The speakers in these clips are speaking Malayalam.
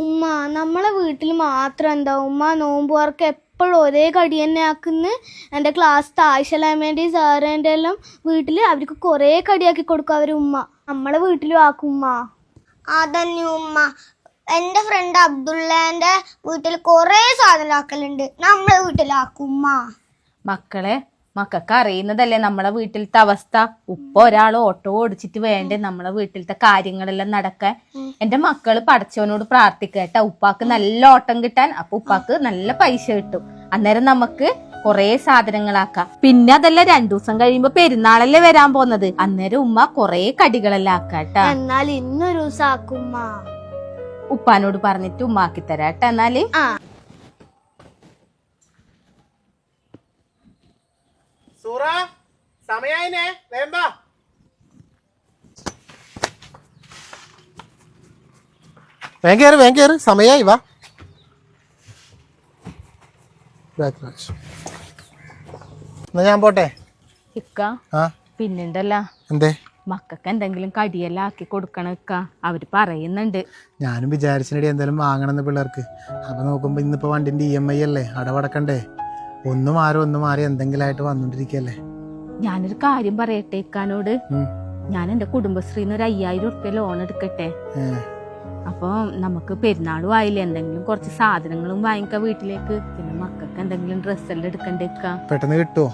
ഉമ്മ നമ്മളെ വീട്ടിൽ മാത്രം എന്താ ഉമ്മ നോമ്പുകാർക്ക് എപ്പോഴും ഒരേ കടി തന്നെ ആക്കുന്നു. എൻ്റെ ക്ലാസ് ആയിഷലാമേൻ്റെ സാറിൻ്റെ എല്ലാം വീട്ടിൽ അവർക്ക് കുറേ കടിയാക്കി കൊടുക്കും അവർ ഉമ്മ. നമ്മളെ വീട്ടിലും ആക്കും ഉമ്മ. അതന്നെ ഉമ്മ, എൻ്റെ ഫ്രണ്ട് അബ്ദുള്ളേൻ്റെ വീട്ടിൽ കുറേ സാധനം ആക്കലുണ്ട്, നമ്മളെ വീട്ടിലാക്കും ഉമ്മ. മക്കൾക്ക് അറിയുന്നതല്ലേ നമ്മളെ വീട്ടിലത്തെ അവസ്ഥ. ഉപ്പ ഒരാൾ ഓട്ടോ ഓടിച്ചിട്ട് വേണ്ടേ നമ്മളെ വീട്ടിലത്തെ കാര്യങ്ങളെല്ലാം നടക്കാൻ. എന്റെ മക്കള് പടച്ചവനോട് പ്രാർത്ഥിക്കട്ടെ ഉപ്പാക്ക് നല്ല ഓട്ടം കിട്ടാൻ. അപ്പൊ ഉപ്പാക്ക് നല്ല പൈസ കിട്ടും. അന്നേരം നമുക്ക് കൊറേ സാധനങ്ങളാക്കാം. പിന്നെ അതെല്ലാം 2 ദിവസം കഴിയുമ്പോ പെരുന്നാളല്ലേ വരാൻ പോകുന്നത്. അന്നേരം ഉമ്മ കൊറേ കടികളെല്ലാം ആക്കാട്ടാ. എന്നാൽ ഇന്നൊരു ദിവസം ആക്കും ഉമ്മ. ഉപ്പാനോട് പറഞ്ഞിട്ട് ഉമ്മാക്കി തരാട്ടെ. എന്നാല് വേഗം സമയായി. വാ എന്നാ ഞാൻ പോട്ടെ. ഇക്ക പിന്നെന്തല്ല എന്തേ മക്കൾക്ക് എന്തെങ്കിലും കടിയെല്ലാം ആക്കി കൊടുക്കണം ഇക്ക. അവര് പറയുന്നുണ്ട്. ഞാനും വിചാരിച്ചിനടി എന്തെങ്കിലും വാങ്ങണമെന്ന് പിള്ളേർക്ക്. അപ്പൊ നോക്കുമ്പോ ഇന്നിപ്പോ വണ്ടിന്റെ EMI അല്ലേ, അടവടക്കണ്ടേ. ഒന്നും മാറി എന്തെങ്കിലും ആയിട്ട് വന്നോണ്ടിരിക്കല്ലേ. ഞാനൊരു കാര്യം പറയട്ടെ ഇക്കാനോട്. ഞാൻ എന്റെ കുടുംബശ്രീന്ന് ഒരു 5000 ഉറുപ്പ്യ ലോൺ എടുക്കട്ടെ. അപ്പൊ നമുക്ക് പെരുന്നാളും ആയില്ലേ, എന്തെങ്കിലും കുറച്ച് സാധനങ്ങളും വാങ്ങിക്കാം വീട്ടിലേക്ക്. പിന്നെ മക്കൾക്ക് എന്തെങ്കിലും ഡ്രസ്സെല്ലാം എടുക്കണ്ടേ ഇക്ക. പെട്ടെന്ന് കിട്ടുമോ?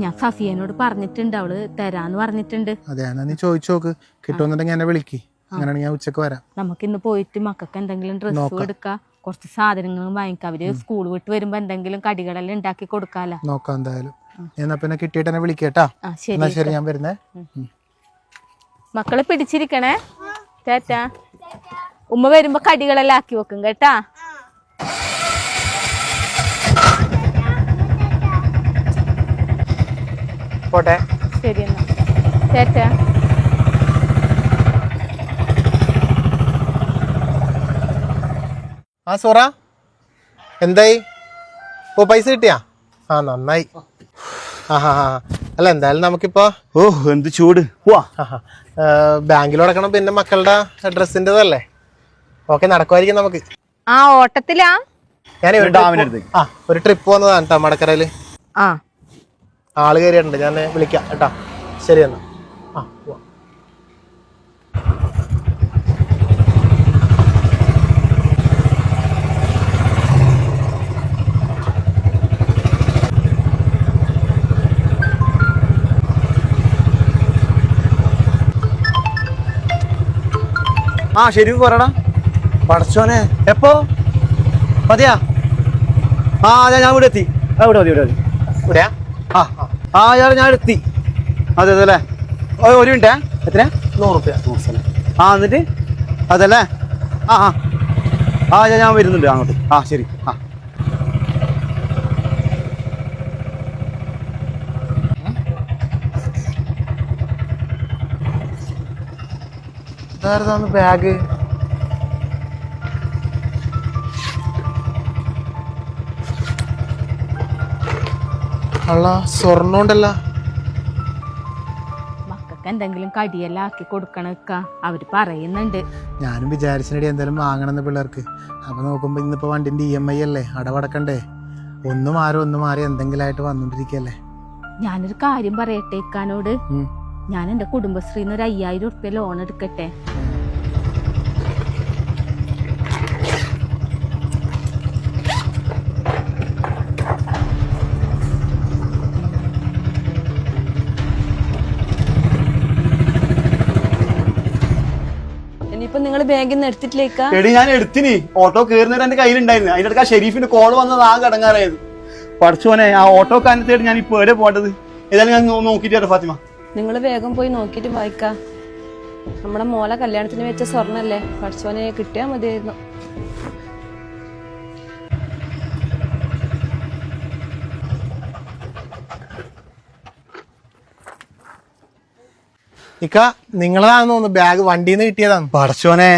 ഞാൻ സഫിയനോട് പറഞ്ഞിട്ടുണ്ട്, അവള് തരാന്ന് പറഞ്ഞിട്ടുണ്ട്. അതെ, നീ ചോദിച്ചു നോക്ക്. കിട്ടുമെന്നുണ്ടെങ്കിൽ എന്നെ വിളിക്ക്. അങ്ങനെയാണെങ്കിൽ ഞാൻ ഉച്ചക്ക് വരാം. നമുക്കിന്ന് പോയിട്ട് മക്കൾക്ക് എന്തെങ്കിലും ഡ്രസ്സും എടുക്കാം, കുറച്ച് സാധനങ്ങളും വാങ്ങിക്കാം. അവര് സ്കൂൾ വിട്ട് വരുമ്പോ എന്തെങ്കിലും കടികളെല്ലാം ഉണ്ടാക്കി കൊടുക്കാലോ. നോക്കാം എന്തായാലും. എന്നാ പിന്നെ കിട്ടിയിട്ട് എന്നെ വിളിക്കേട്ടാ. ശരി, ഞാൻ വരുന്നേ. മക്കളെ പിടിച്ചിരിക്കണേ ചേട്ടാ. ഉമ്മ വരുമ്പോ കടികളെല്ലാം ആക്കി വെക്കും കേട്ടാ. പോട്ടെ. ശരി എന്നാ ചേട്ടാ. സോറ എന്തായി? പൈസ കിട്ടിയാ? നന്നായി. അല്ല എന്തായാലും നമുക്കിപ്പോ എന്ത് ചൂട് ബാങ്കിൽ അടക്കണം. പിന്നെ മക്കളുടെ ഡ്രസ്സിൻ്റെതല്ലേ. ഓക്കെ, നടക്കുമായിരിക്കും നമുക്ക്. ഓട്ടത്തിലാ ഞാൻ ഒരു ട്രിപ്പ് വന്നതാണ് തമ്മടക്കരയില്. ആള് കയറിയിട്ടുണ്ട്. ഞാൻ വിളിക്കാം കേട്ടാ. ശരി എന്നാ. ശരി പറയടാ. പടച്ചോനെ എപ്പോ മതിയാ? ഞാൻ ഇവിടെ എത്തി. ഞാൻ എത്തി. അതെ അല്ലേ. ഒരു മിനിറ്റേ. എത്ര? 100 റുപ്യ. എന്നിട്ട് അതല്ലേ. ഞാൻ വരുന്നുണ്ട് അങ്ങോട്ട്. ശരി. ബാഗ് സ്വർണ്ണോണ്ടല്ല. മക്കൾക്ക് എന്തെങ്കിലും കടിയെല്ലാം ആക്കി കൊടുക്കണം ഇക്ക. അവര് പറയുന്നുണ്ട്. ഞാനും വിചാരിച്ചിനടി എന്തെങ്കിലും വാങ്ങണമെന്ന് പിള്ളേർക്ക്. അപ്പൊ നോക്കുമ്പോ ഇന്നിപ്പോ വണ്ടിന്റെ EMI അല്ലേ, അടവടക്കണ്ടേ. ഒന്നും മാറി എന്തെങ്കിലും ആയിട്ട് വന്നോണ്ടിരിക്കല്ലേ. ഞാനൊരു കാര്യം പറയട്ടെ ഇക്കാനോട്. ഞാൻ എന്റെ കുടുംബശ്രീന്ന് ഒരു 5000 ഉറുപ്പ്യ ലോൺ എടുക്കട്ടെ. ഇനിയിപ്പോ നിങ്ങൾ ബാങ്കിൽ നിന്ന് എടുത്തിട്ടില്ലേക്കാ? ഞാൻ എടുത്തിനി. ഓട്ടോ കയറുന്നവരെ എന്റെ കയ്യിലുണ്ടായിരുന്നു. അതിന്റെ അടുക്ക ഷെരീഫിന്റെ കോള് വന്നത് കടങ്ങാറായത്. പഠിച്ചോനെ, ആ ഓട്ടോ കാരണത്തേട് ഞാൻ ഇപ്പൊ എവിടെ പോകേണ്ടത്? ഏതായാലും ഞാൻ നോക്കിട്ട് ഫാത്തിമ. നിങ്ങൾ വേഗം പോയി നോക്കിട്ട് വായിക്കാ. നമ്മുടെ മോളെ കല്യാണത്തിന് വെച്ച സ്വർണ്ണല്ലേ, പഠിച്ചോനെ കിട്ടിയാ മതിയായിരുന്നു. ഇക്ക നിങ്ങളതാണെന്ന് തോന്നുന്നു. ബാഗ് വണ്ടിയിൽ നിന്ന് കിട്ടിയതാണ്. പഠിച്ചോനെ,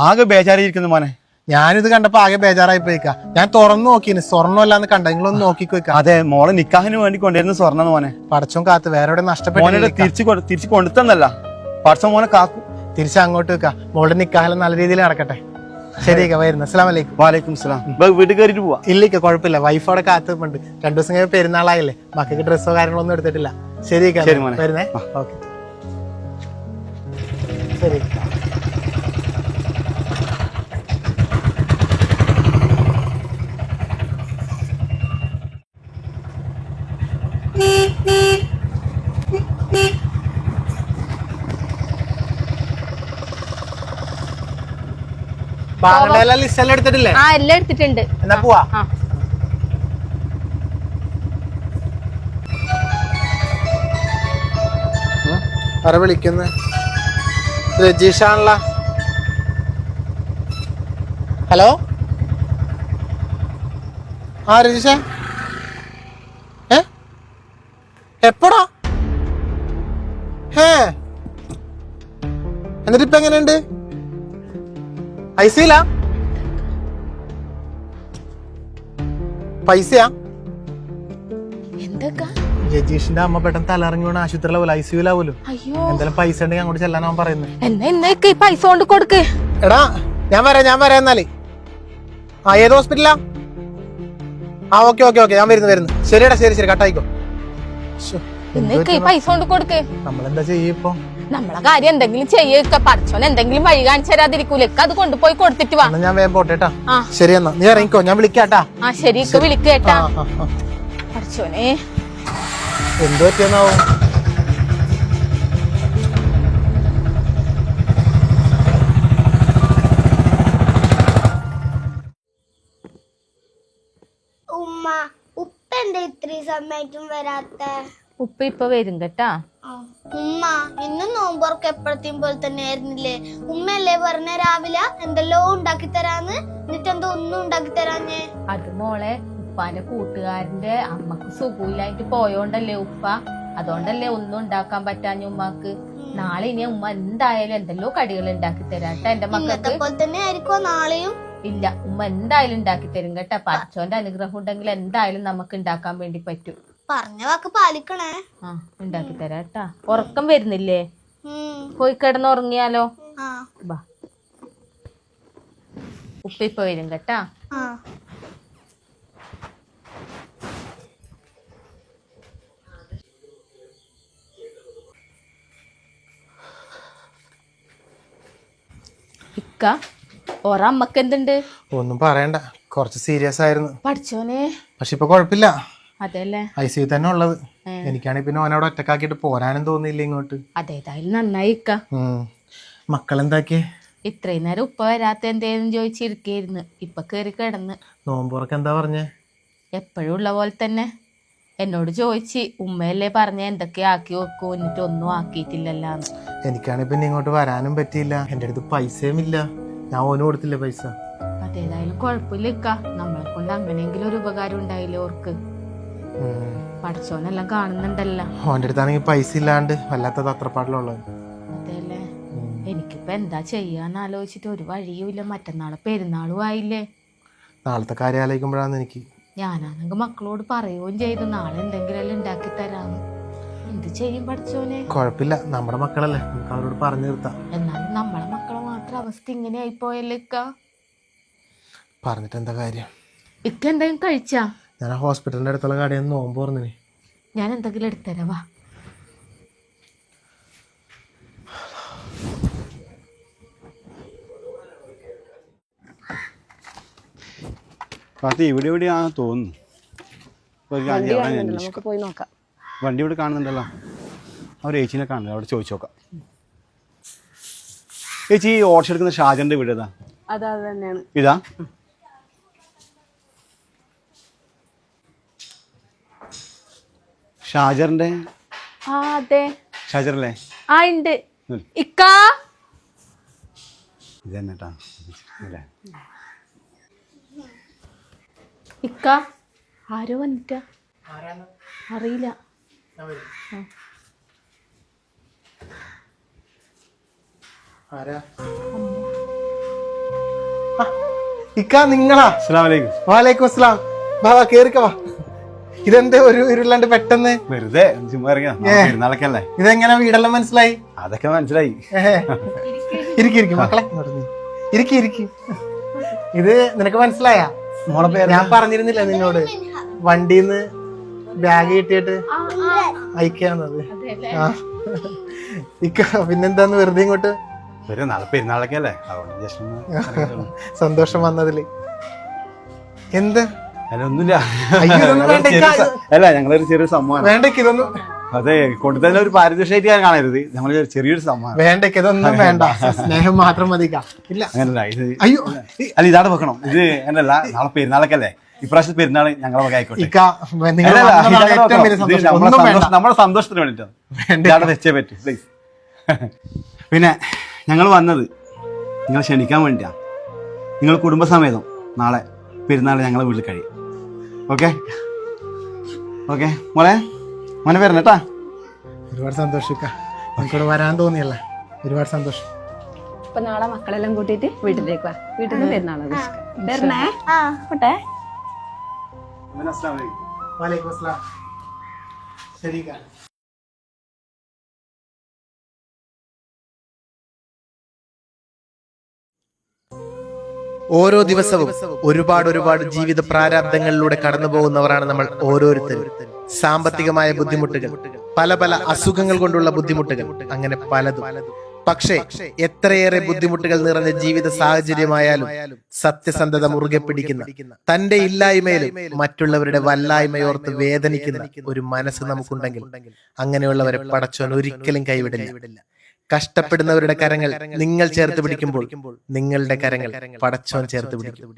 ആകെ ബേജാറിയിരിക്കുന്നു മോനെ. ഞാനിത് കണ്ടപ്പോ ആകെ ബേജാറായി പോയിക്കാ. ഞാൻ തുറന്നു നോക്കിന്, സ്വർണ്ണമല്ലാന്ന് കണ്ട. നിങ്ങളൊന്ന് നോക്കിക്കോക്കാം. അതെ, മോളെ നിക്കാഹിന് വേണ്ടി കൊണ്ടുവരുന്ന സ്വർണ്ണം മോനെ. പടച്ചോൻ കാത്ത് വേറെ എവിടെ നഷ്ടപ്പെട്ടു. തിരിച്ചു കൊണ്ടുത്തന്നല്ല, പടച്ചോൻ മോനെ കാക്കും. തിരിച്ച് അങ്ങോട്ട് വെക്കാം. മോളുടെ നിക്കാഹെല്ലാം നല്ല രീതിയിൽ നടക്കട്ടെ. ശരി വരുന്നു. അസ്സലാമു അലൈക്കും. വാലേക്കും സ്ലാം. വീട്ടിൽ കയറിയിട്ട് പോവാ. ഇല്ലിക്ക കുഴപ്പമില്ല, വൈഫ് അവിടെ കാത്തുണ്ട്. 2 ദിവസം കഴിഞ്ഞ പെരുന്നാളായില്ലേ, മക്കൾക്ക് ഡ്രസ്സോ കാര്യങ്ങളൊന്നും എടുത്തിട്ടില്ല. ശരി ശരി മോനെ. വരുന്നേ. ഓക്കെ ശരി. ബാങ്കെല്ലാം ലിസ്റ്റ് എല്ലാം എടുത്തിട്ടില്ലേ? ആ എല്ലാം എടുത്തിട്ടുണ്ട്. എന്നാ പോവാ. ആ ആരെ വിളിക്കുന്ന? രജീഷാണല്ലോ. ഹലോ, ആ രജീഷ, എപ്പോടാ? എന്നിട്ട് ഇപ്പൊ എങ്ങനെയുണ്ട്? ഐസിയില പൈസയാ? എന്തൊക്കെ? രജീഷിന്റെ അമ്മ പെട്ടെന്ന് തലറങ്ങി വീണ് ആശുപത്രിയിലാവൂല, ഐസിയുലാവൂലോ. അയ്യോ, എന്തായാലും പൈസ ഉണ്ടെങ്കിൽ അങ്ങോട്ട് ചെല്ലാനാ പറയുന്നത്. എന്നാ ഇന്നേക്ക് ഈ പൈസ കൊണ്ട് കൊടുക്ക്. എടാ ഞാൻ വരാം എന്നാല്. ആ ഏത് ഹോസ്പിറ്റലാ? ആ ഓക്കെ ഞാൻ വരുന്നു. ശരിയടാ, ശരി കട്ടായിക്കോ. ഇന്നേക്ക് ഈ പൈസ കൊണ്ട് കൊടുക്ക്. നമ്മളെന്താ ചെയ്യിപ്പോ? നമ്മളെ കാര്യം എന്തെങ്കിലും ചെയ്യൊക്കെ, പഠിച്ചോൻ എന്തെങ്കിലും വഴി കാണിച്ചു തരാതിരിക്കൂലേ? അത് കൊണ്ടുപോയി കൊടുത്തിട്ട് വാ. ഞാൻ വേഗം പോട്ടേട്ടാ. ആ. ശരി എന്നാ നീ ഇറങ്ങിക്കോ, ഞാൻ വിളിക്കാട്ടാ. ആ ശരി, വിളിക്കേട്ടാ. ആ. പഠിച്ചോനെ, എന്ത് പറ്റിയെന്നാവും? ഉമ്മ ഉപ്പ എന്താ ഇത്രയും സമയത്തും വരാത്ത? ഉപ്പ ഇപ്പൊ വരും കേട്ടാ. ഉമ്മ ഇന്നും നോമ്പുറക്ക് എപ്പോഴത്തെയും പോലെ തന്നെ ആയിരുന്നില്ലേ? ഉമ്മയല്ലേ പറഞ്ഞ രാവിലെ എന്തെല്ലോ ഉണ്ടാക്കി തരാന്ന്, എന്നിട്ട് എന്തോ ഒന്നും ഉണ്ടാക്കി തരാഞ്ഞേ? അത് മോളെ, ഉപ്പാന്റെ കൂട്ടുകാരന്റെ അമ്മക്ക് സുഖമില്ലായിട്ട് പോയോണ്ടല്ലേ ഉപ്പ, അതുകൊണ്ടല്ലേ ഒന്നും ഉണ്ടാക്കാൻ പറ്റാഞ്ഞ ഉമ്മാക്ക്. നാളെ ഇനി ഉമ്മ എന്തായാലും എന്തെല്ലോ കടികൾ ഉണ്ടാക്കി തരാട്ടെ എന്റെ മക്കൾക്ക്. പോലെ തന്നെ ആയിരിക്കോ നാളെയും? ഇല്ല, ഉമ്മ എന്തായാലും ഉണ്ടാക്കി തരും കേട്ടാ. പഠിച്ചോന്റെ അനുഗ്രഹം ഉണ്ടെങ്കിൽ എന്തായാലും നമുക്ക് ഉണ്ടാക്കാൻ വേണ്ടി പറ്റും. പറഞ്ഞ വാക്ക് പാലിക്കണേ. ആ ഉണ്ടാക്കി തരാട്ടാ. ഉറക്കം വരുന്നില്ലേ? പോയി കിടന്ന് ഉറങ്ങിയാലോ? ബാ, ഉപ്പ ഇപ്പൊ വരും കേട്ടാ. ഇക്ക, ഒരമ്മക്ക് എന്തുണ്ട്? ഒന്നും പറയണ്ട, കുറച്ച് സീരിയസ് ആയിരുന്നു. പഠിച്ചോനെ, പക്ഷെ ഇപ്പൊ കുഴപ്പമില്ല. അതെല്ലേ? ഐസിയു തന്നെ ഉള്ളത്. എനിക്കാണെങ്കിൽ പിന്നെ ഓനവിടെ ഒറ്റക്കാക്കിട്ട് പോരാനും തോന്നിയില്ല ഇങ്ങോട്ട്. അതേതായാലും നന്നായി ഇക്ക. മക്കളെന്താക്കിയേ? ഇത്രയും നേരം ഉപ്പ വരാത്ത എന്തേലും ചോദിച്ചിരിക്കായിരുന്നു. ഇപ്പൊ കേറി കിടന്ന്. നോമ്പുറക്ക് എന്താ പറഞ്ഞേ? എപ്പോഴും ഉള്ള പോലെ തന്നെ എന്നോട് ചോദിച്ച്, ഉമ്മയല്ലേ പറഞ്ഞ എന്തൊക്കെ ആക്കി വെക്കൂ, എന്നിട്ട് ഒന്നും ആക്കിയിട്ടില്ലല്ലാന്ന്. എനിക്കാണെങ്കിൽ പിന്നെ ഇങ്ങോട്ട് വരാനും പറ്റിയില്ല. എൻ്റെ അടുത്ത് പൈസയും ഇല്ല, ഞാൻ ഓന് കൊടുത്തില്ല പൈസ. അതേതായാലും കുഴപ്പമില്ല ഇക്ക, നമ്മളെ കൊണ്ട് അങ്ങനെയെങ്കിലും ഒരു ഉപകാരം ഉണ്ടായില്ലേ ഓർക്ക്. പഠിച്ചോനെല്ലാം കാണുന്നുണ്ടല്ലോ. ഓൻ്റെ അടുത്താണെങ്കിൽ പൈസ ഇല്ലാണ്ട് വല്ലാത്ത തത്രപ്പാടിലുള്ളത്. അതെല്ലേ? എനിക്കിപ്പോ എന്താ ചെയ്യാന്ന് ആലോചിച്ചിട്ട് ഒരു വഴിയുമില്ല. മറ്റന്നാളെ പെരുന്നാളും ആയില്ലേ. നാളത്തെ കാര്യം ആലോചിക്കുമ്പോഴാണ് എനിക്ക്. ഞാനാണെങ്കിൽ മക്കളോട് പറയുകയും ചെയ്തു നാളെ എന്തെങ്കിലും ഉണ്ടാക്കി തരാന്ന്. എന്ത് ചെയ്യും പഠിച്ചോനെ? കുഴപ്പമില്ല, നമ്മുടെ മക്കളല്ലേ, നമുക്ക് അവരോട് പറഞ്ഞു നിർത്താം. എന്നാലും നമ്മളെ മക്കളെ മാത്രം അവസ്ഥ ഇങ്ങനെ ആയിപ്പോയല്ലേ ഇക്ക? പറഞ്ഞിട്ട് എന്താ കാര്യം? ഇക്ക എന്തെങ്കിലും കഴിച്ചാ? ഞാൻ ആ ഹോസ്പിറ്റലിന്റെ അടുത്തുള്ള കടയിൽ നിന്ന് നോമ്പ് പറഞ്ഞിന്. ഞാൻ എന്തെങ്കിലും എടുത്തരാ, വാ. ഇവിടെ എവിടെയാണെന്ന് തോന്നുന്നു. നമുക്ക് പോയി നോക്കാം. വണ്ടി ഇവിടെ കാണുന്നുണ്ടല്ലോ. അവർ ചേച്ചീനെ കാണുന്നില്ല, അവിടെ ചോദിച്ചു നോക്കാം. ചേച്ചി ഈ ഓട്ടോ എടുക്കുന്ന ഷാജന്റെ വീട് ഏതാ? അത് തന്നെയാണ്. ഇതാ? ഷാജറിന്റെ? അതെ, ഷാജറല്ലേ? ആ ഉണ്ട് ഇക്ക. ഇതന്നെട്ടാ ഇക്ക, ആരോ വന്നിട്ടാ, അറിയില്ല. ഇക്ക നിങ്ങളാ? അസ്സലാമലൈക്കും. വാലേക്കും അസ്സലാം. വാ കേറിക്കവാ. ഇതെന്താ ഒരു ഇരുളാണ്ട് പെട്ടെന്ന്? വെറുതെ ചുമ്മാ ഇറങ്ങിയ പെരുന്നാളൊക്കെ അല്ലേ. ഇതെങ്ങനെ വീടെല്ലാം മനസ്സിലായി? അതൊക്കെ മനസ്സിലായി. ഇരിക്കും മക്കളെ, ഇരിക്കും. ഇത് നിനക്ക് മനസ്സിലായ? മോളെ പേര് ഞാൻ പറഞ്ഞിരുന്നില്ല നിന്നോട് വണ്ടിന്ന് ബാഗ് കിട്ടിയിട്ട് അയക്കാന്നത്. ആ ഇക്ക പിന്നെന്താന്ന് വെറുതെ ഇങ്ങോട്ട് പെരുന്നാളൊക്കെ അല്ലേ, അതുകൊണ്ട് just ഒന്ന് സന്തോഷം വന്നതില്. എന്ത്? അല്ല ഒന്നുമില്ല. അയ്യോ, ഇതൊന്നും വേണ്ട ഇക്ക. അല്ല ഞങ്ങളൊരു ചെറിയൊരു സമ്മാനം. വേണ്ടക്ക് ഇതൊന്നും അതെ, കൊണ്ടുതന്നെ ഒരു പാരിതോഷികമായിട്ട് ഞാൻ കാണരുത്, നമ്മൾ ചെറിയൊരു സമ്മാനം. വേണ്ടക്ക് ഇതൊന്നും വേണ്ട, സ്നേഹം മാത്രം മതി ഇക്ക. ഇല്ല അങ്ങനല്ല ഇത്. അയ്യോ അല്ല ഇതാണ് വെക്കണം. ഇത് അങ്ങനല്ല, നാളെ പെരുന്നാളൊക്കെ അല്ലേ, ഇപ്രാവശ്യത്തെ പെരുന്നാൾ ഞങ്ങളെ വക ആയിക്കോട്ടെ. ഇക്ക നിങ്ങൾ അല്ലല്ല, വന്നതാണ് ഇതങ്ങനെ ഏറ്റവും വലിയ വെക്കണം. ഇത് സന്തോഷം. ഒന്നും വേണ്ട. നമ്മുടെ സന്തോഷത്തിന് വേണ്ടിയിട്ടാണ് ഇതാണ് വെച്ചേ പറ്റൂ പ്ലീസ്. പിന്നെ ഞങ്ങൾ വന്നത് നിങ്ങൾ ക്ഷണിക്കാൻ വേണ്ടിയാണ്. നിങ്ങൾ കുടുംബസമേതം നാളെ പെരുന്നാൾ ഞങ്ങളെ വീട്ടിൽ കഴിയും. ഓക്കെ ഓക്കെ മോളെ, മോനെ വരണേട്ടാ. ഒരുപാട് സന്തോഷം ഇക്ക, എനിക്കിവിടെ വരാൻ തോന്നിയല്ലേ, ഒരുപാട് സന്തോഷം. അപ്പൊ നാളെ മക്കളെല്ലാം കൂട്ടിയിട്ട് വീട്ടിലേക്ക് വാ, വീട്ടിൽ നിന്ന് പെരുന്നാളാ വരണേ പോട്ടെ. വലൈക്കും അസ്സലാം. ശരി ഇക്ക. ഓരോ ദിവസവും ഒരുപാട് ജീവിത പ്രാരാബ്ദങ്ങളിലൂടെ കടന്നു പോകുന്നവരാണ് നമ്മൾ ഓരോരുത്തരും. സാമ്പത്തികമായ ബുദ്ധിമുട്ടുകൾ, പല അസുഖങ്ങൾ കൊണ്ടുള്ള ബുദ്ധിമുട്ടുകൾ, അങ്ങനെ പലതും. പക്ഷേ എത്രയേറെ ബുദ്ധിമുട്ടുകൾ നിറഞ്ഞ ജീവിത സാഹചര്യമായാലും സത്യസന്ധത മുറുകെ പിടിക്കുന്ന, തന്റെ ഇല്ലായ്മയിലും മറ്റുള്ളവരുടെ വല്ലായ്മയോർത്ത് വേദനിക്കുന്ന ഒരു മനസ്സ് നമുക്കുണ്ടെങ്കിൽ അങ്ങനെയുള്ളവരെ പടച്ചോൻ ഒരിക്കലും കൈവിടില്ല. കഷ്ടപ്പെടുന്നവരുടെ കരങ്ങൾ നിങ്ങൾ ചേർത്ത് പിടിക്കുമ്പോൾ നിങ്ങളുടെ കരങ്ങൾ പടച്ചോൻ ചേർത്ത് പിടിക്കും.